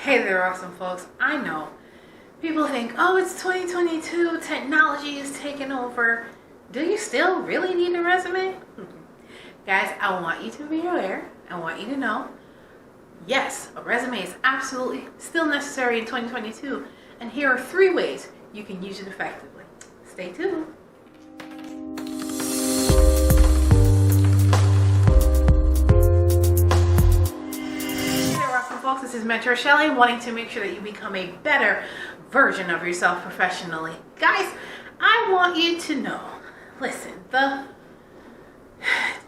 Hey there, awesome folks. I know people think, oh, it's 2022, technology is taking over. Do you still really need a resume? Guys, I want you to be aware. I want you to know, yes, a resume is absolutely still necessary in 2022. And here are 3 ways you can use it effectively. Stay tuned. Folks, this is Mentor Shelly, wanting to make sure that you become a better version of yourself professionally. Guys, I want you to know, listen, the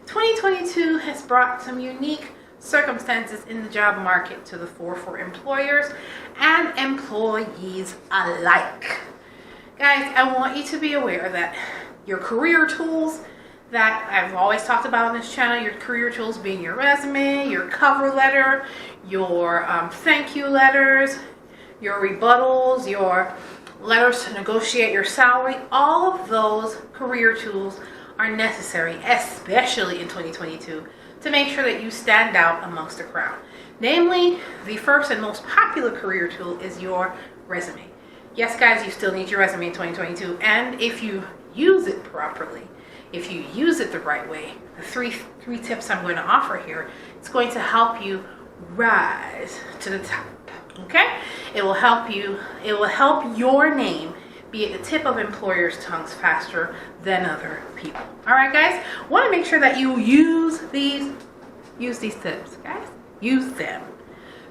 2022 has brought some unique circumstances in the job market to the fore for employers and employees alike. Guys, I want you to be aware that your career tools that I've always talked about on this channel, your career tools being your resume, your cover letter, your thank you letters, your rebuttals, your letters to negotiate your salary, all of those career tools are necessary, especially in 2022, to make sure that you stand out amongst the crowd. Namely, the first and most popular career tool is your resume. Yes, guys, you still need your resume in 2022, and if you use it properly, if you use it the right way, the three tips I'm going to offer here, it's going to help you rise to the top. Okay? It will help your name be at the tip of employers' tongues faster than other people. All right, guys? Want to make sure that you use these tips, guys. Use them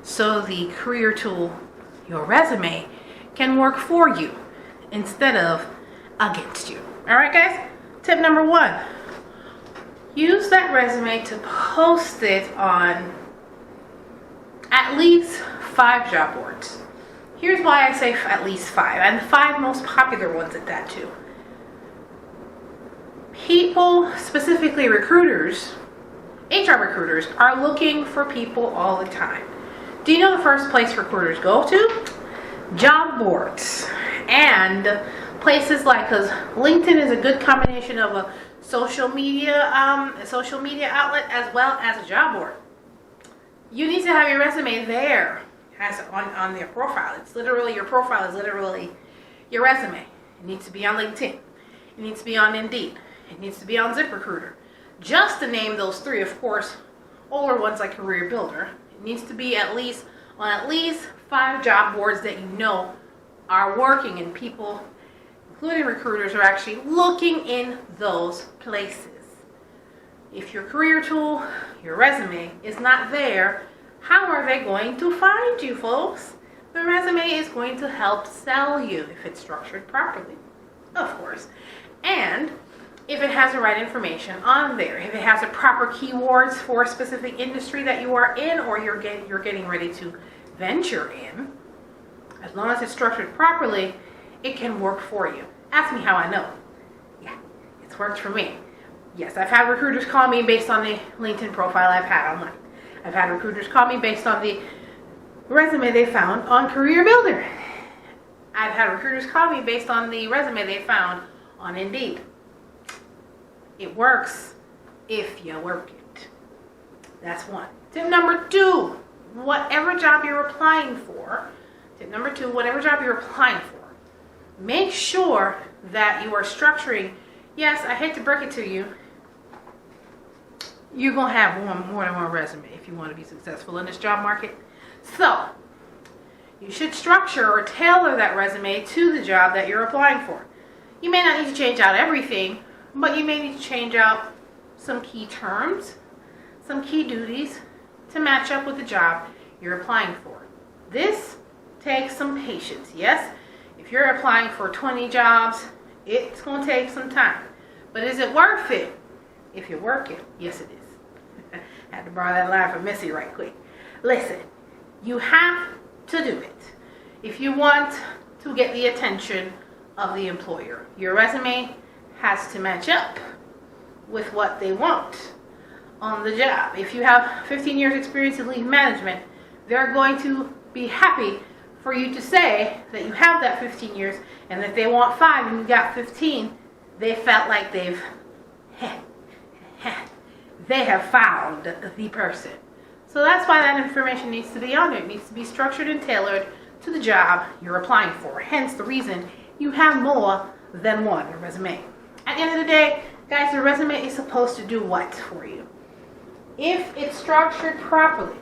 so the career tool, your resume, can work for you instead of against you. All right, guys? Tip number 1, use that resume to post it on at least 5 job boards. Here's why I say at least 5, and the 5 most popular ones at that too. People, specifically recruiters, HR recruiters, are looking for people all the time. Do you know the first place recruiters go to? Job boards. And places like, because LinkedIn is a good combination of a social media outlet as well as a job board. You need to have your resume there as on your profile. It's literally, your profile is literally your resume. It needs to be on LinkedIn. It needs to be on Indeed. It needs to be on ZipRecruiter. Just to name those 3, of course, older ones like Career Builder. It needs to be on at least 5 job boards that you know are working, and people, including recruiters, are actually looking in those places. If your career tool, your resume, is not there, how are they going to find you, folks? The resume is going to help sell you if it's structured properly, of course. And if it has the right information on there, if it has the proper keywords for a specific industry that you are in or you're getting ready to venture in, as long as it's structured properly, it can work for you. Ask me how I know. Yeah, it's worked for me. Yes, I've had recruiters call me based on the LinkedIn profile I've had online. I've had recruiters call me based on the resume they found on Career Builder. I've had recruiters call me based on the resume they found on Indeed. It works if you work it. That's 1. Tip number 2, whatever job you're applying for, make sure that you are structuring. Yes, I hate to break it to you, you're going to have more than one resume if you want to be successful in this job market. So, you should structure or tailor that resume to the job that you're applying for. You may not need to change out everything, but you may need to change out some key terms, some key duties to match up with the job you're applying for. This takes some patience, yes? If you're applying for 20 jobs, it's going to take some time. But is it worth it if you work it? Yes, it is. I had to borrow that line from Missy right quick. Listen, you have to do it if you want to get the attention of the employer. Your resume has to match up with what they want on the job. If you have 15 years experience in lead management, they're going to be happy for you to say that you have that 15 years, and if they want 5 and you got 15, they felt like they have found the person. So that's why that information needs to be on there. It needs to be structured and tailored to the job you're applying for. Hence the reason you have more than one resume. At the end of the day, guys, the resume is supposed to do what for you? If it's structured properly,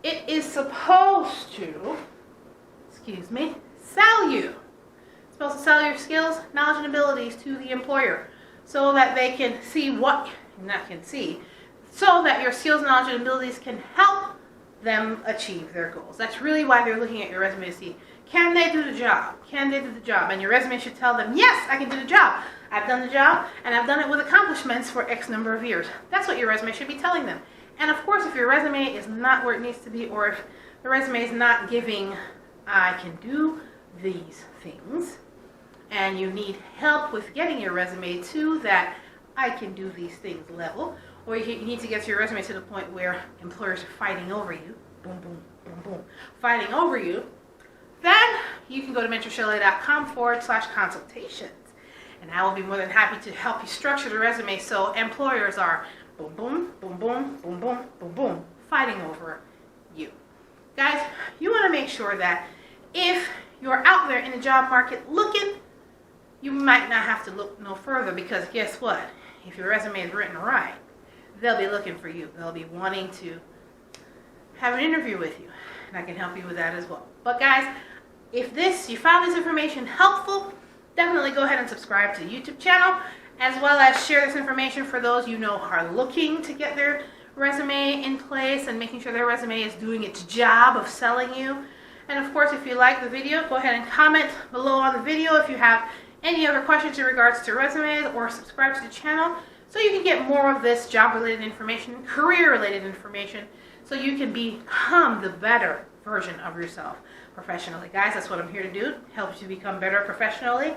it is supposed to, sell you. It's supposed to sell your skills, knowledge, and abilities to the employer so that they can see so that your skills, knowledge, and abilities can help them achieve their goals. That's really why they're looking at your resume to see, can they do the job? Can they do the job? And your resume should tell them, yes, I can do the job. I've done the job, and I've done it with accomplishments for X number of years. That's what your resume should be telling them. And of course, if your resume is not where it needs to be, or if the resume is not giving, I can do these things, and you need help with getting your resume to that I can do these things level, or you need to get your resume to the point where employers are fighting over you, boom, boom, boom, boom, fighting over you, then you can go to mentorshelley.com/consultations. And I will be more than happy to help you structure the resume so employers are boom, boom, boom, boom, boom, boom, boom, boom, fighting over you. Guys, you want to make sure that if you're out there in the job market looking, you might not have to look no further, because guess what? If your resume is written right, they'll be looking for you. They'll be wanting to have an interview with you, and I can help you with that as well. But guys, if you found this information helpful, definitely go ahead and subscribe to the YouTube channel, as well as share this information for those you know are looking to get their resume in place and making sure their resume is doing its job of selling you. And of course, if you like the video, go ahead and comment below on the video if you have any other questions in regards to resumes, or subscribe to the channel so you can get more of this job-related information, career-related information, so you can become the better version of yourself professionally. Guys, that's what I'm here to do, help you become better professionally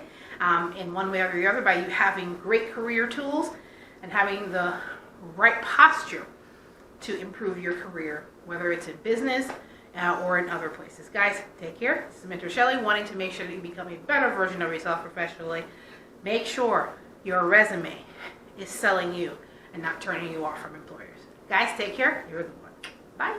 in one way or the other by you having great career tools and having the right posture to improve your career, whether it's in business or in other places. Guys, take care. This is Mentor Shelley, wanting to make sure that you become a better version of yourself professionally. Make sure your resume is selling you and not turning you off from employers. Guys, take care. You're the one. Bye.